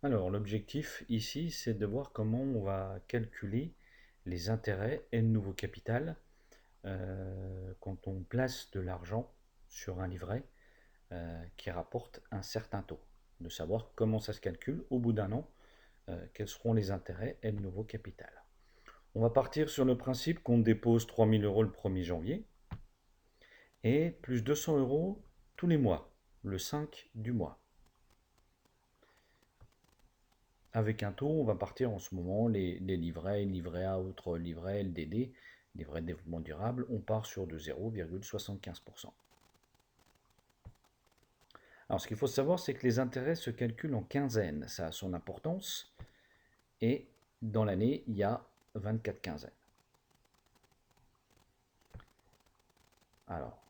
Alors, l'objectif ici, c'est de voir comment on va calculer les intérêts et le nouveau capital quand on place de l'argent sur un livret qui rapporte un certain taux. De savoir comment ça se calcule au bout d'un an, quels seront les intérêts et le nouveau capital. On va partir sur le principe qu'on dépose 3000 euros le 1er janvier et plus 200 euros tous les mois, le 5 du mois. Avec un taux, on va partir en ce moment, les livrets, livret A, autres livrets, LDD, livret de développement durable, on part sur de 0,75%. Alors ce qu'il faut savoir, c'est que les intérêts se calculent en quinzaine, ça a son importance, et dans l'année, il y a 24 quinzaines. Alors,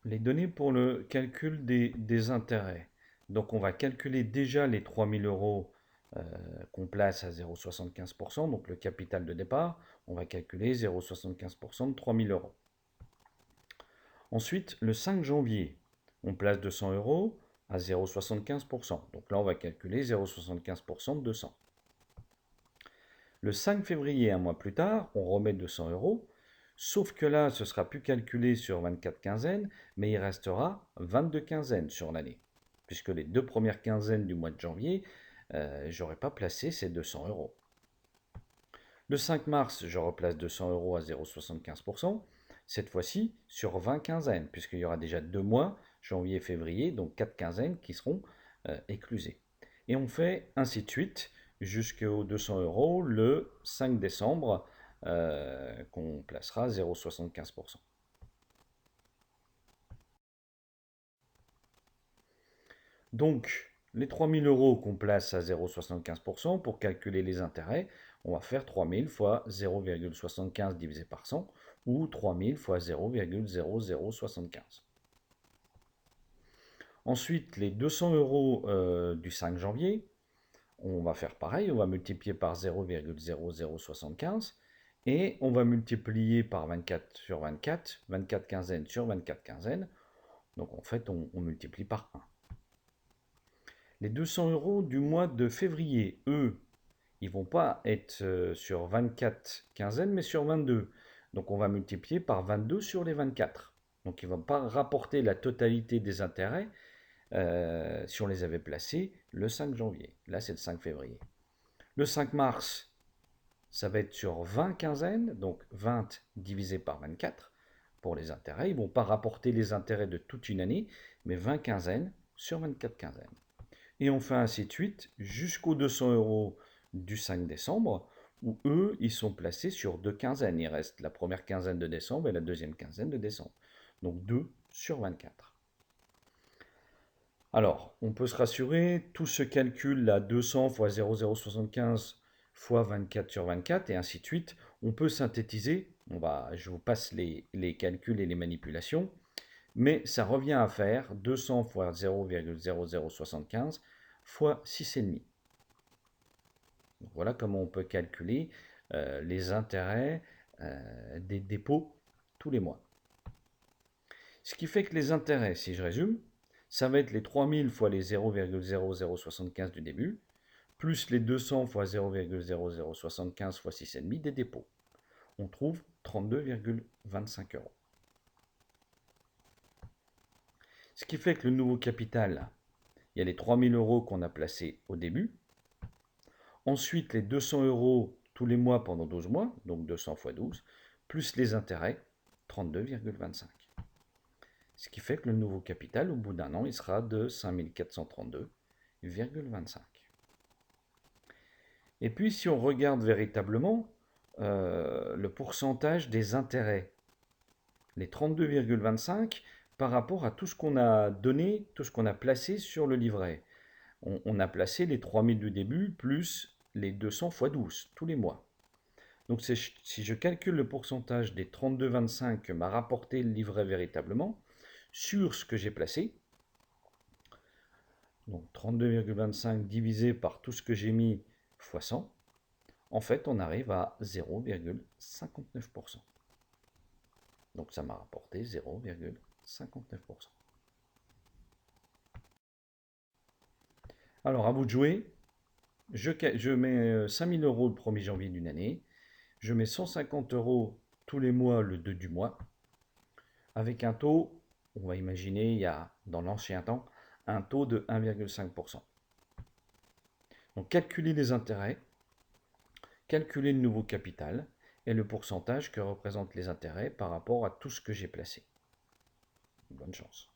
les données pour le calcul des intérêts. Donc on va calculer déjà les 3000 euros qu'on place à 0,75%, donc le capital de départ, on va calculer 0,75% de 3000 euros. Ensuite, le 5 janvier, on place 200 euros à 0,75%. Donc là, on va calculer 0,75% de 200. Le 5 février, un mois plus tard, on remet 200 euros, sauf que là, ce sera plus calculé sur 24 quinzaines, mais il restera 22 quinzaines sur l'année, puisque les 2 premières quinzaines du mois de janvier, j'aurais pas placé ces 200 euros. Le 5 mars, je replace 200 euros à 0,75%, cette fois-ci sur 20 quinzaines, puisqu'il y aura déjà 2 mois, janvier et février, donc 4 quinzaines qui seront éclusées. Et on fait ainsi de suite jusqu'aux 200 euros le 5 décembre, qu'on placera à 0,75%. Donc, les 3000 euros qu'on place à 0,75%, pour calculer les intérêts, on va faire 3000 fois 0,75 divisé par 100, ou 3000 fois 0,0075. Ensuite, les 200 euros du 5 janvier, on va faire pareil, on va multiplier par 0,0075, et on va multiplier par 24 sur 24, 24 quinzaines sur 24 quinzaines, donc en fait on multiplie par 1. Les 200 euros du mois de février, eux, ils ne vont pas être sur 24 quinzaines, mais sur 22. Donc on va multiplier par 22 sur les 24. Donc ils ne vont pas rapporter la totalité des intérêts si on les avait placés le 5 janvier. Là, c'est le 5 février. Le 5 mars, ça va être sur 20 quinzaines, donc 20 divisé par 24 pour les intérêts. Ils ne vont pas rapporter les intérêts de toute une année, mais 20 quinzaines sur 24 quinzaines. Et on fait ainsi de suite jusqu'aux 200 euros du 5 décembre, où eux, ils sont placés sur 2 quinzaines. Il reste la première quinzaine de décembre et la deuxième quinzaine de décembre. Donc 2 sur 24. Alors, on peut se rassurer, tout ce calcul là, 200 fois 0,075 fois 24 sur 24, et ainsi de suite, on peut synthétiser. Je vous passe les calculs et les manipulations, mais ça revient à faire 200 fois 0,0075 fois 6,5. Voilà comment on peut calculer les intérêts des dépôts tous les mois. Ce qui fait que les intérêts, si je résume, ça va être les 3000 fois les 0,0075 du début, plus les 200 fois 0,0075 fois 6,5 des dépôts. On trouve 32,25 euros. Ce qui fait que le nouveau capital, il y a les 3000 euros qu'on a placés au début. Ensuite, les 200 euros tous les mois pendant 12 mois, donc 200 fois 12, plus les intérêts, 32,25. Ce qui fait que le nouveau capital, au bout d'un an, il sera de 5432,25. Et puis, si on regarde véritablement le pourcentage des intérêts, les 32,25 par rapport à tout ce qu'on a donné, tout ce qu'on a placé sur le livret. On a placé les 3000 du début plus les 200 fois 12 tous les mois. Donc si je calcule le pourcentage des 32,25 que m'a rapporté le livret véritablement sur ce que j'ai placé, donc 32,25 divisé par tout ce que j'ai mis fois 100, en fait on arrive à 0,59%. Donc ça m'a rapporté 0,59%. Alors à vous de jouer. Je mets 5000 euros le 1er janvier d'une année. Je mets 150 euros tous les mois le 2 du mois. Avec un taux, on va imaginer, il y a dans l'ancien temps, un taux de 1,5%. Donc calculer les intérêts, calculer le nouveau capital et le pourcentage que représentent les intérêts par rapport à tout ce que j'ai placé. Bonne chance.